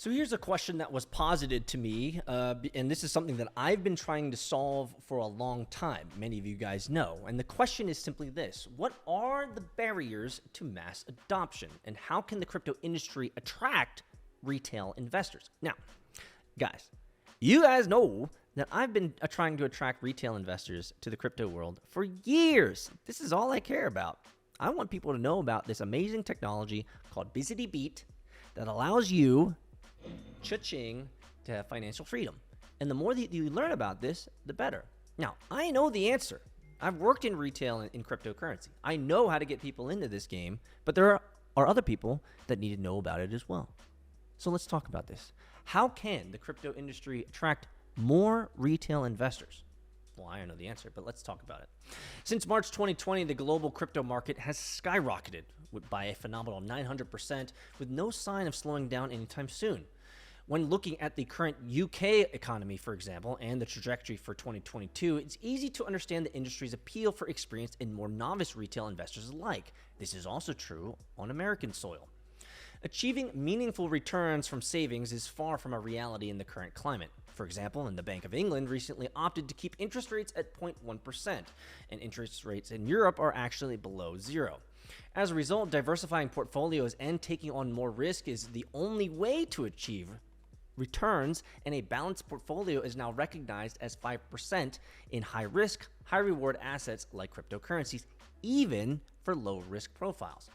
So here's a question that was posited to me, and this is something that I've been trying to solve for a long time. Many of you guys know. And the question is simply this: what are the barriers to mass adoption, and how can the crypto industry attract retail investors? Now, guys, you guys know that I've been trying to attract retail investors to the crypto world for years. This is all I care about. I want people to know about this amazing technology called BZDBeat that allows you, cha-ching, to have financial freedom. And the more that you learn about this, the better. Now, I know the answer. I've worked in retail and in cryptocurrency. I know how to get people into this game, but there are other people that need to know about it as well. So let's talk about this. How can the crypto industry attract more retail investors? Well, I don't know the answer, but let's talk about it. Since March 2020, the global crypto market has skyrocketed by a phenomenal 900%, with no sign of slowing down anytime soon. When looking at the current UK economy, for example, and the trajectory for 2022, it's easy to understand the industry's appeal for experienced and more novice retail investors alike. This is also true on American soil. Achieving meaningful returns from savings is far from a reality in the current climate. For example, the Bank of England recently opted to keep interest rates at 0.1%, and interest rates in Europe are actually below zero. As a result, diversifying portfolios and taking on more risk is the only way to achieve returns, and a balanced portfolio is now recognized as 5% in high-risk, high-reward assets like cryptocurrencies, even for low-risk profiles.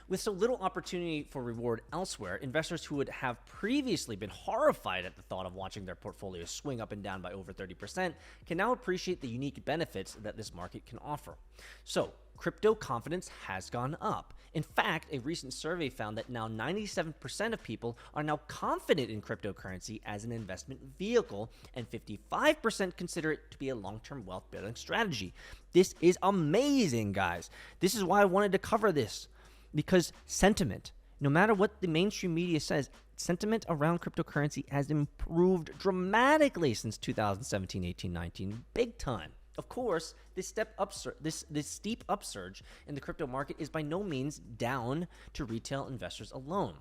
With so little opportunity for reward elsewhere, investors who would have previously been horrified at the thought of watching their portfolios swing up and down by over 30% can now appreciate the unique benefits that this market can offer. So, crypto confidence has gone up. In fact, a recent survey found that now 97% of people are now confident in cryptocurrency as an investment vehicle, and 55% consider it to be a long-term wealth building strategy. This is amazing, guys. This is why I wanted to cover this. Because sentiment, no matter what the mainstream media says, sentiment around cryptocurrency has improved dramatically since 2017, 18, 19, big time. Of course, this steep upsurge in the crypto market is by no means down to retail investors alone.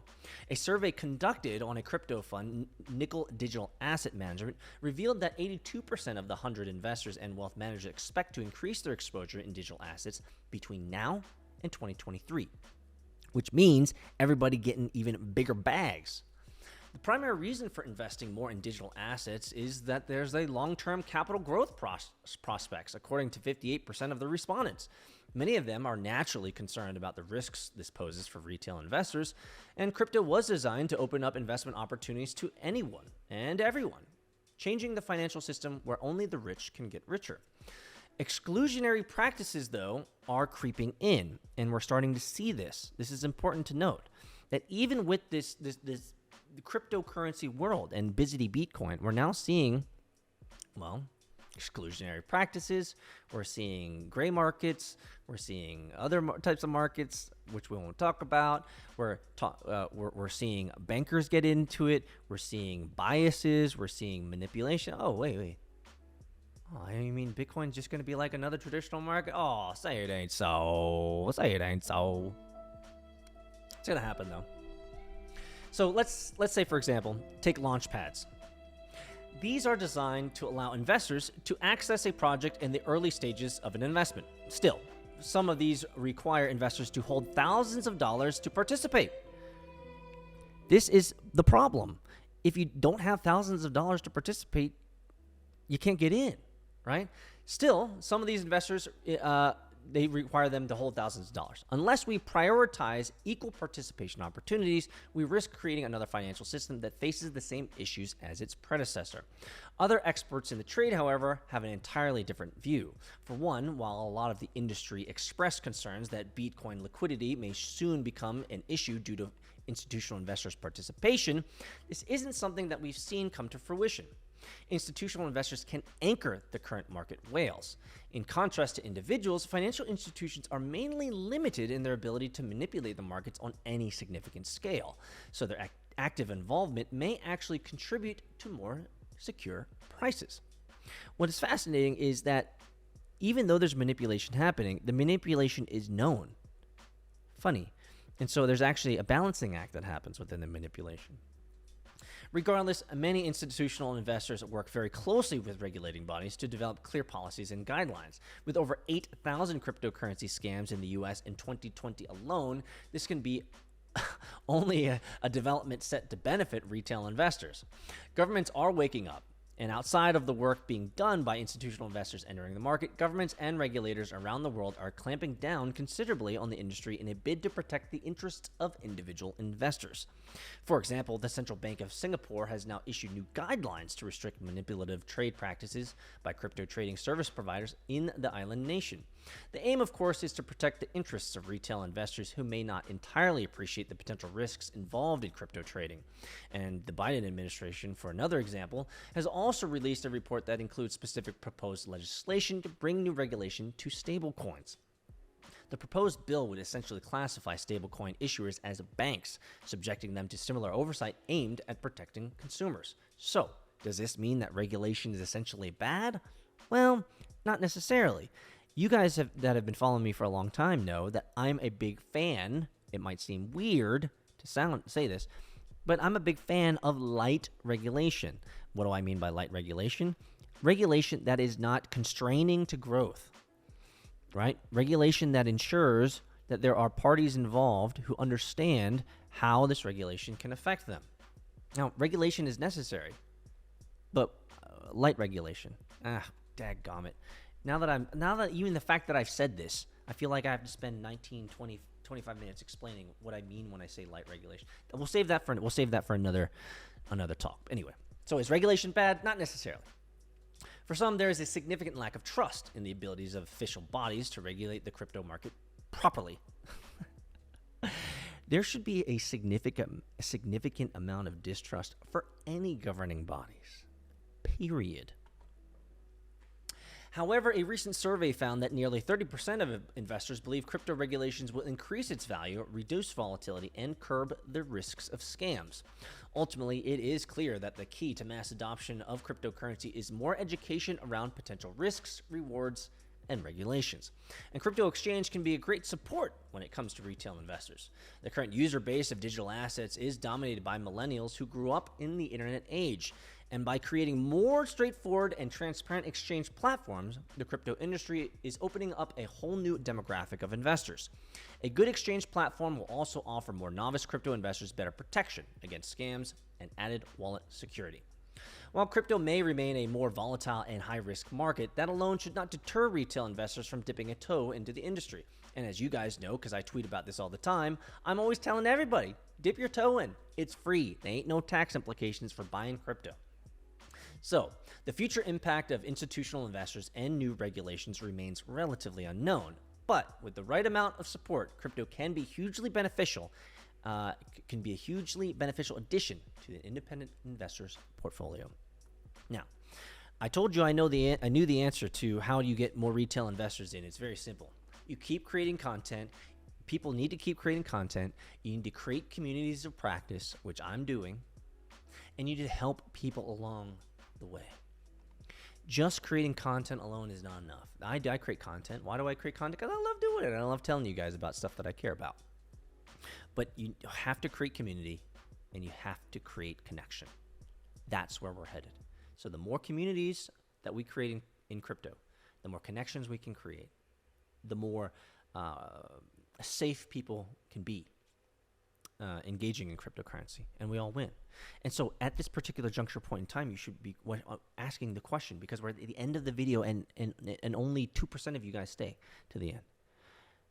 A survey conducted on a crypto fund, Nickel Digital Asset Management, revealed that 82% of the 100 investors and wealth managers expect to increase their exposure in digital assets between now and 2023. Which means everybody getting even bigger bags. The primary reason for investing more in digital assets is that there's a long-term capital growth prospects, according to 58% of the respondents. Many of them are naturally concerned about the risks this poses for retail investors, and crypto was designed to open up investment opportunities to anyone and everyone, changing the financial system where only the rich can get richer. Exclusionary practices, though, are creeping in, and we're starting to see this. This is important to note, that even with this cryptocurrency world and busy Bitcoin, we're now seeing, exclusionary practices. We're seeing gray markets. We're seeing other types of markets, which we won't talk about. We're seeing bankers get into it. We're seeing biases. We're seeing manipulation. Oh, wait. Oh, you mean Bitcoin's just going to be like another traditional market? Oh, say it ain't so. Say it ain't so. It's going to happen, though. So let's say, for example, take launch pads. These are designed to allow investors to access a project in the early stages of an investment. Still, some of these require investors to hold thousands of dollars to participate. This is the problem. If you don't have thousands of dollars to participate, you can't get in. Right? Still, some of these investors, they require them to hold thousands of dollars. Unless we prioritize equal participation opportunities, we risk creating another financial system that faces the same issues as its predecessor. Other experts in the trade, however, have an entirely different view. For one, while a lot of the industry expressed concerns that Bitcoin liquidity may soon become an issue due to institutional investors' participation, this isn't something that we've seen come to fruition. Institutional investors can anchor the current market whales. In contrast to individuals, financial institutions are mainly limited in their ability to manipulate the markets on any significant scale, so their active involvement may actually contribute to more secure prices. What is fascinating is that even though there's manipulation happening, the manipulation is known. Funny. And so there's actually a balancing act that happens within the manipulation. Regardless, many institutional investors work very closely with regulating bodies to develop clear policies and guidelines. With over 8,000 cryptocurrency scams in the US in 2020 alone, this can be only a development set to benefit retail investors. Governments are waking up. And outside of the work being done by institutional investors entering the market, governments and regulators around the world are clamping down considerably on the industry in a bid to protect the interests of individual investors. For example, the Central Bank of Singapore has now issued new guidelines to restrict manipulative trade practices by crypto trading service providers in the island nation. The aim, of course, is to protect the interests of retail investors who may not entirely appreciate the potential risks involved in crypto trading. And the Biden administration, for another example, has also released a report that includes specific proposed legislation to bring new regulation to stablecoins. The proposed bill would essentially classify stablecoin issuers as banks, subjecting them to similar oversight aimed at protecting consumers. So, does this mean that regulation is essentially bad? Well, not necessarily. You guys that have been following me for a long time know that I'm a big fan. It might seem weird to say this, but I'm a big fan of light regulation. What do I mean by light regulation? Regulation that is not constraining to growth, right? Regulation that ensures that there are parties involved who understand how this regulation can affect them. Now, regulation is necessary, but light regulation, dadgummit. Now that even the fact that I've said this, I feel like I have to spend 19, 20, 25 minutes explaining what I mean when I say light regulation. We'll save that for another talk. Anyway, so is regulation bad? Not necessarily. For some, there is a significant lack of trust in the abilities of official bodies to regulate the crypto market properly. There should be a significant amount of distrust for any governing bodies. Period. However, a recent survey found that nearly 30% of investors believe crypto regulations will increase its value, reduce volatility, and curb the risks of scams. Ultimately, it is clear that the key to mass adoption of cryptocurrency is more education around potential risks, rewards, and regulations. And crypto exchange can be a great support when it comes to retail investors. The current user base of digital assets is dominated by millennials who grew up in the internet age. And by creating more straightforward and transparent exchange platforms, the crypto industry is opening up a whole new demographic of investors. A good exchange platform will also offer more novice crypto investors better protection against scams and added wallet security. While crypto may remain a more volatile and high-risk market, that alone should not deter retail investors from dipping a toe into the industry. And as you guys know, because I tweet about this all the time, I'm always telling everybody, dip your toe in. It's free. There ain't no tax implications for buying crypto. So, the future impact of institutional investors and new regulations remains relatively unknown. But with the right amount of support, crypto can be hugely beneficial. Can be a hugely beneficial addition to the independent investor's portfolio. Now, I told you I knew the answer to how you get more retail investors in. It's very simple. You keep creating content. People need to keep creating content. You need to create communities of practice, which I'm doing, and you need to help people along the way. Just creating content alone is not enough. I create content. Why do I create content? Because I love doing it. I love telling you guys about stuff that I care about. But you have to create community, and you have to create connection. That's where we're headed. So the more communities that we create in crypto, the more connections we can create, the more safe people can be engaging in cryptocurrency, and we all win. And so at this particular juncture point in time, you should be asking the question, because we're at the end of the video, and only 2% of you guys stay to the end.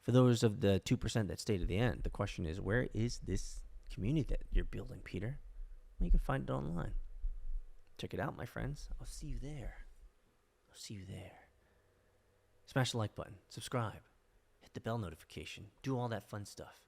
For those of the 2% that stay to the end, the question is, where is this community that you're building, Peter? Well, you can find it online. Check it out, my friends. I'll see you there. I'll see you there. Smash the like button, subscribe, hit the bell notification, do all that fun stuff.